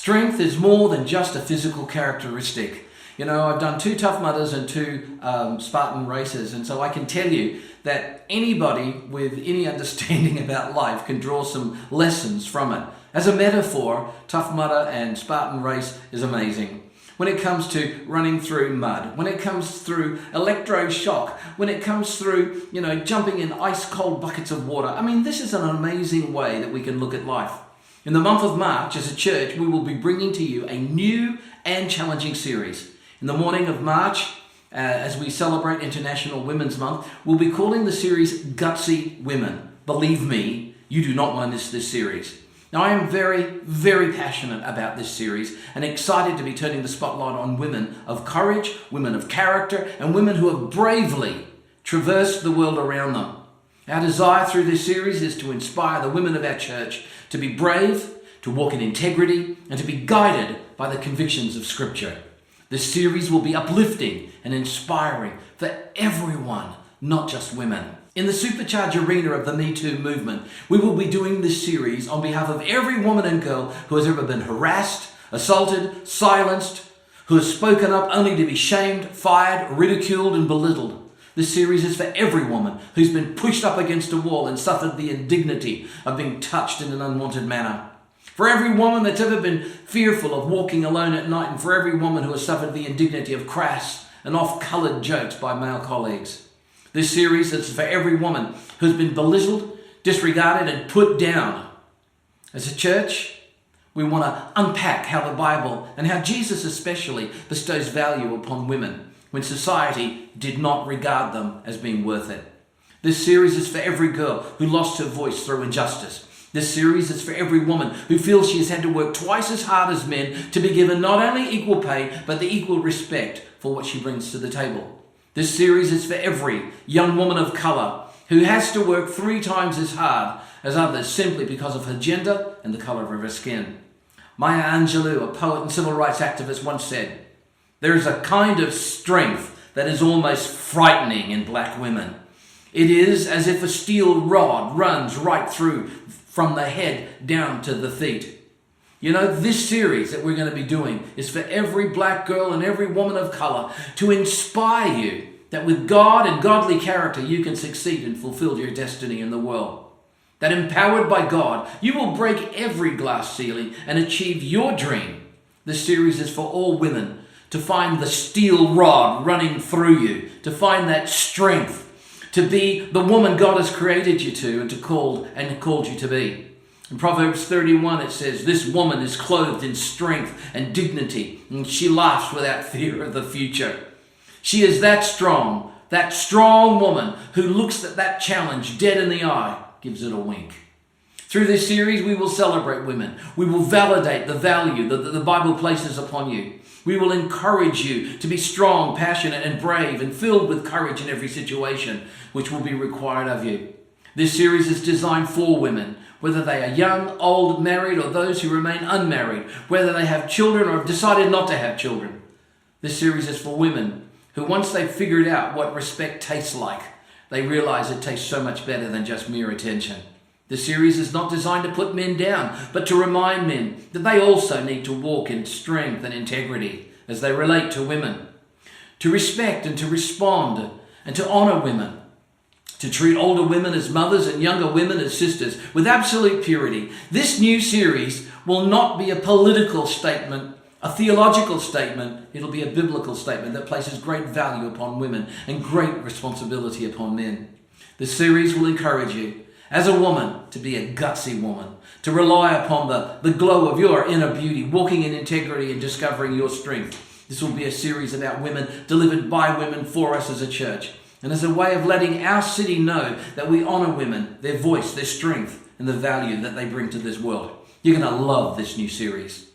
Strength is more than just a physical characteristic. You know, I've done 2 Tough Mudders and 2 Spartan races, and so I can tell you that anybody with any understanding about life can draw some lessons from it. As a metaphor, Tough Mudder and Spartan race is amazing. When it comes to running through mud, when it comes through electroshock, when it comes through, jumping in ice cold buckets of water. I mean, this is an amazing way that we can look at life. In the month of March, as a church, we will be bringing to you a new and challenging series. In the morning of March, as we celebrate International Women's Month, we'll be calling the series Gutsy Women. Believe me, you do not want to miss this series. Now, I am very, very passionate about this series and excited to be turning the spotlight on women of courage, women of character, and women who have bravely traversed the world around them. Our desire through this series is to inspire the women of our church to be brave, to walk in integrity, and to be guided by the convictions of Scripture. This series will be uplifting and inspiring for everyone, not just women. In the supercharged arena of the Me Too movement, we will be doing this series on behalf of every woman and girl who has ever been harassed, assaulted, silenced, who has spoken up only to be shamed, fired, ridiculed, and belittled. This series is for every woman who's been pushed up against a wall and suffered the indignity of being touched in an unwanted manner. For every woman that's ever been fearful of walking alone at night, and for every woman who has suffered the indignity of crass and off-coloured jokes by male colleagues. This series is for every woman who's been belittled, disregarded, and put down. As a church, we want to unpack how the Bible, and how Jesus especially, bestows value upon women when society did not regard them as being worth it. This series is for every girl who lost her voice through injustice. This series is for every woman who feels she has had to work twice as hard as men to be given not only equal pay, but the equal respect for what she brings to the table. This series is for every young woman of colour who has to work 3 times as hard as others simply because of her gender and the colour of her skin. Maya Angelou, a poet and civil rights activist, once said, "There is a kind of strength that is almost frightening in black women. It is as if a steel rod runs right through from the head down to the feet." You know, this series that we're going to be doing is for every black girl and every woman of colour to inspire you that with God and godly character you can succeed and fulfill your destiny in the world. That empowered by God, you will break every glass ceiling and achieve your dream. This series is for all women to find the steel rod running through you, to find that strength, to be the woman God has created you to and called you to be. In Proverbs 31 it says, "This woman is clothed in strength and dignity, and she laughs without fear of the future." She is that strong woman who looks at that challenge dead in the eye, gives it a wink. Through this series we will celebrate women. We will validate the value that the Bible places upon you. We will encourage you to be strong, passionate, and brave, and filled with courage in every situation which will be required of you. This series is designed for women, whether they are young, old, married, or those who remain unmarried, whether they have children or have decided not to have children. This series is for women who, once they've figured out what respect tastes like, they realize it tastes so much better than just mere attention. This series is not designed to put men down, but to remind men that they also need to walk in strength and integrity as they relate to women, to respect and to respond and to honour women, to treat older women as mothers and younger women as sisters with absolute purity. This new series will not be a political statement, a theological statement. It'll be a biblical statement that places great value upon women and great responsibility upon men. This series will encourage you as a woman to be a gutsy woman, to rely upon the glow of your inner beauty, walking in integrity and discovering your strength. This will be a series about women, delivered by women for us as a church, and as a way of letting our city know that we honour women, their voice, their strength, and the value that they bring to this world. You're going to love this new series.